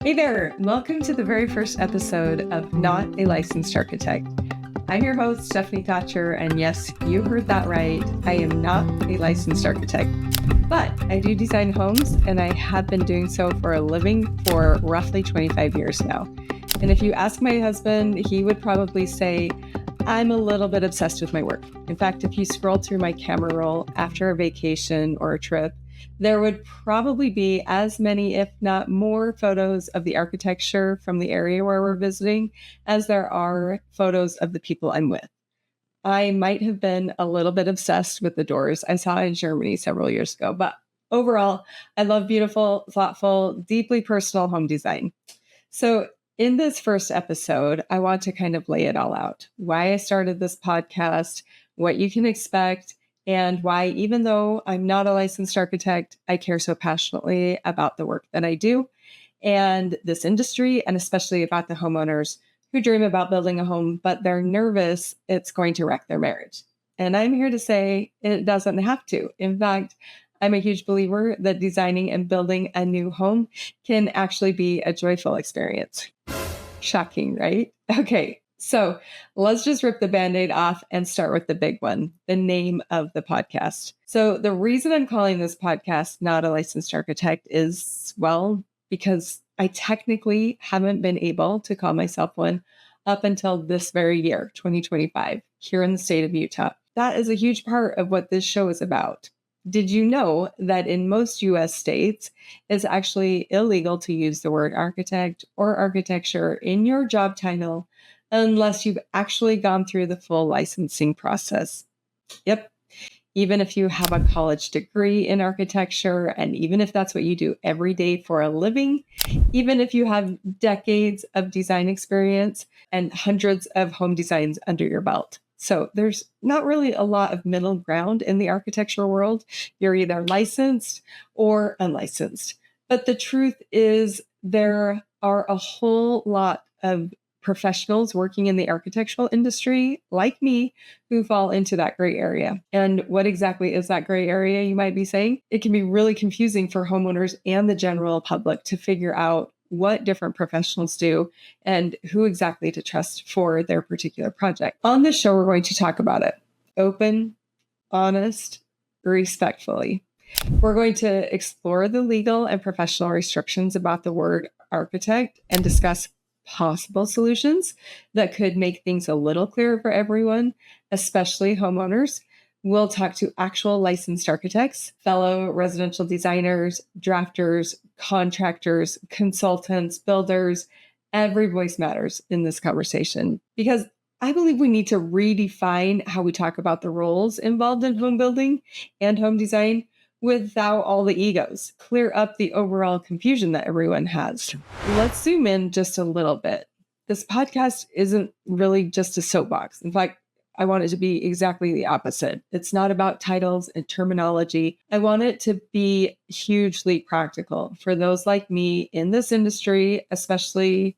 Hey there, welcome to the very first episode of Not a Licensed Architect. I'm your host, Stefani Thatcher, and yes, you heard that right. I am not a licensed architect, but I do design homes, and I have been doing so for a living for roughly 25 years now. And if you ask my husband, he would probably say, I'm a little bit obsessed with my work. In fact, if you scroll through my camera roll after a vacation or a trip, there would probably be as many, if not more, photos of the architecture from the area where we're visiting as there are photos of the people I'm with. I might have been a little bit obsessed with the doors I saw in Germany several years ago, but overall, I love beautiful, thoughtful, deeply personal home design. So in this first episode, I want to kind of lay it all out. Why I started this podcast, what you can expect, and why, even though I'm not a licensed architect, I care so passionately about the work that I do and this industry, and especially about the homeowners who dream about building a home, but they're nervous it's going to wreck their marriage. And I'm here to say it doesn't have to. In fact, I'm a huge believer that designing and building a new home can actually be a joyful experience. Shocking, right? Okay, so let's just rip the Band-Aid off and start with the big one, the name of the podcast. So the reason I'm calling this podcast Not a Licensed Architect is, well, because I technically haven't been able to call myself one up until this very year, 2025, here in the state of Utah. That is a huge part of what this show is about. Did you know that in most US states, it's actually illegal to use the word architect or architecture in your job title unless you've actually gone through the full licensing process? Yep. Even if you have a college degree in architecture, and even if that's what you do every day for a living, even if you have decades of design experience and hundreds of home designs under your belt. So there's not really a lot of middle ground in the architectural world. You're either licensed or unlicensed. But the truth is there are a whole lot of professionals working in the architectural industry, like me, who fall into that gray area. And what exactly is that gray area, you might be saying? It can be really confusing for homeowners and the general public to figure out what different professionals do and who exactly to trust for their particular project. On this show, we're going to talk about it open, honest, respectfully. We're going to explore the legal and professional restrictions about the word architect and discuss possible solutions that could make things a little clearer for everyone, especially homeowners. We'll talk to actual licensed architects, fellow residential designers, drafters, contractors, consultants, builders. Every voice matters in this conversation because I believe we need to redefine how we talk about the roles involved in home building and home design without all the egos. Clear up the overall confusion that everyone has. Let's zoom in just a little bit. This podcast isn't really just a soapbox. In fact, I want it to be exactly the opposite. It's not about titles and terminology. I want it to be hugely practical for those like me in this industry, especially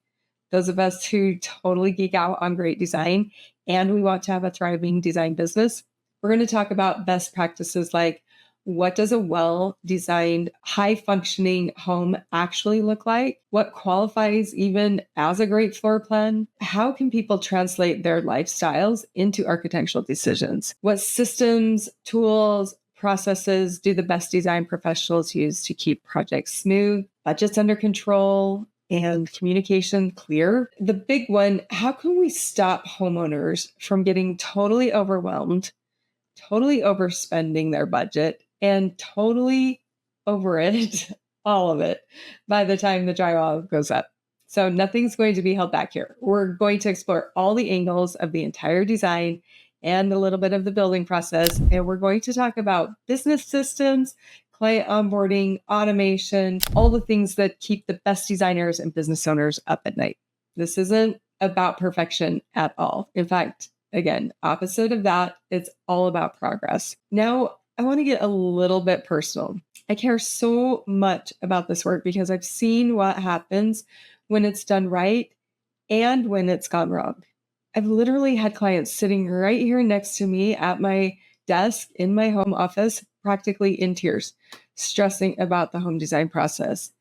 those of us who totally geek out on great design and we want to have a thriving design business. We're going to talk about best practices like what does a well-designed, high-functioning home actually look like? What qualifies even as a great floor plan? How can people translate their lifestyles into architectural decisions? What systems, tools, processes do the best design professionals use to keep projects smooth, budgets under control, and communication clear? The big one, how can we stop homeowners from getting totally overwhelmed, totally overspending their budget, and totally over it, all of it, by the time the drywall goes up? So nothing's going to be held back here. We're going to explore all the angles of the entire design and a little bit of the building process. And we're going to talk about business systems, client onboarding, automation, all the things that keep the best designers and business owners up at night. This isn't about perfection at all. In fact, again, opposite of that, it's all about progress. Now, I want to get a little bit personal. I care so much about this work because I've seen what happens when it's done right and when it's gone wrong. I've literally had clients sitting right here next to me at my desk in my home office, practically in tears, stressing about the home design process.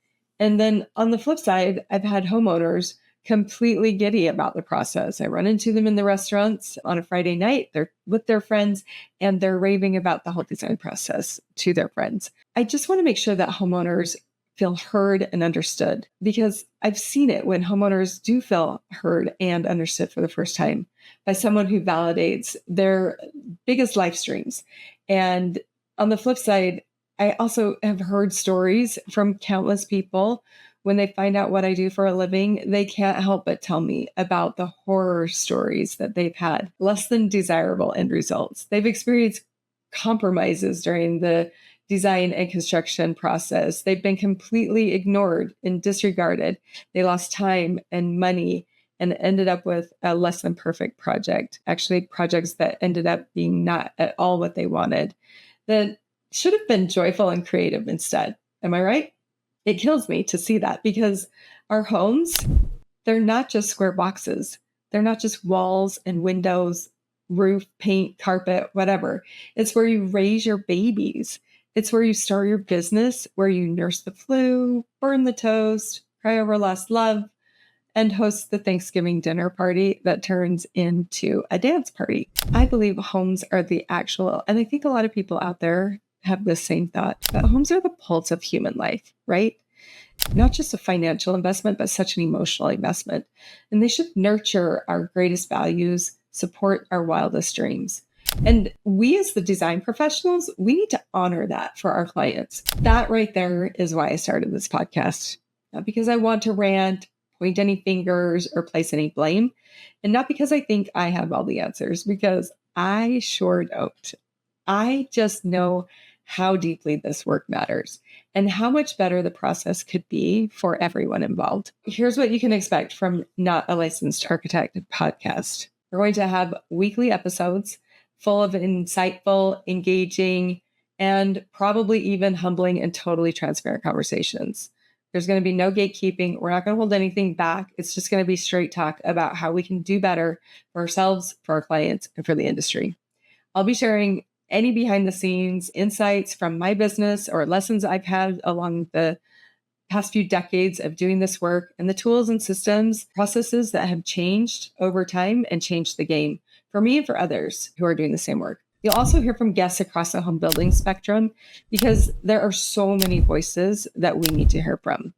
And then on the flip side, I've had homeowners completely giddy about the process. I run into them in the restaurants on a Friday night. They're with their friends and they're raving about the whole design process to their friends. I just want to make sure that homeowners feel heard and understood, because I've seen it when homeowners do feel heard and understood for the first time by someone who validates their biggest life streams. And on the flip side, I also have heard stories from countless people. When they find out what I do for a living, they can't help but tell me about the horror stories that they've had, less than desirable end results. They've experienced compromises during the design and construction process. They've been completely ignored and disregarded. They lost time and money and ended up with a less than perfect project, actually projects that ended up being not at all what they wanted, that should have been joyful and creative instead. Am I right? It kills me to see that, because our homes, they're not just square boxes. They're not just walls and windows, roof, paint, carpet, whatever. It's where you raise your babies. It's where you start your business, where you nurse the flu, burn the toast, cry over lost love, and host the Thanksgiving dinner party that turns into a dance party. I believe homes are the actual, and I think a lot of people out there have the same thought, but homes are the pulse of human life, right? Not just a financial investment, but such an emotional investment. And they should nurture our greatest values, support our wildest dreams. And we as the design professionals, we need to honor that for our clients. That right there is why I started this podcast. Not because I want to rant, point any fingers, or place any blame. And not because I think I have all the answers, because I sure don't. I just know how deeply this work matters and how much better the process could be for everyone involved. Here's what you can expect from Not a Licensed Architect podcast. We're going to have weekly episodes full of insightful, engaging, and probably even humbling and totally transparent conversations. There's going to be no gatekeeping. We're not going to hold anything back. It's just going to be straight talk about how we can do better for ourselves, for our clients, and for the industry. I'll be sharing any behind the scenes insights from my business or lessons I've had along the past few decades of doing this work, and the tools and systems, processes that have changed over time and changed the game for me and for others who are doing the same work. You'll also hear from guests across the home building spectrum, because there are so many voices that we need to hear from.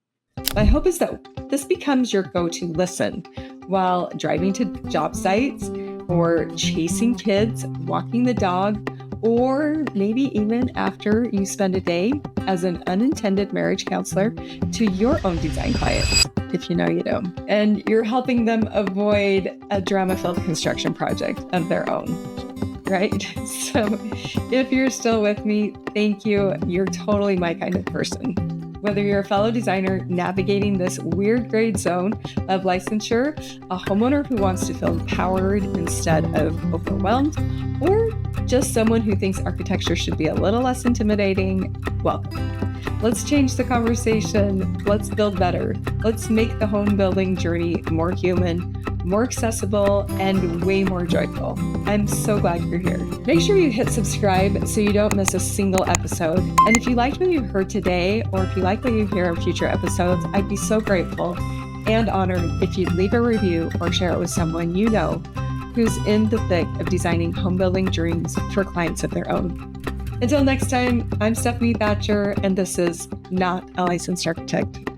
My hope is that this becomes your go-to listen while driving to job sites, or chasing kids, walking the dog, or maybe even after you spend a day as an unintended marriage counselor to your own design clients, if you know you do. And you're helping them avoid a drama-filled construction project of their own, right? So if you're still with me, thank you. You're totally my kind of person. Whether you're a fellow designer navigating this weird gray zone of licensure, a homeowner who wants to feel empowered instead of overwhelmed, or just someone who thinks architecture should be a little less intimidating, welcome. Let's change the conversation. Let's build better. Let's make the home building journey more human, more accessible, and way more joyful. I'm so glad you're here. Make sure you hit subscribe so you don't miss a single episode. And if you liked what you heard today, or if you like what you hear in future episodes, I'd be so grateful and honored if you'd leave a review or share it with someone you know who's in the thick of designing home building dreams for clients of their own. Until next time, I'm Stefani Thatcher, and this is Not a Licensed Architect.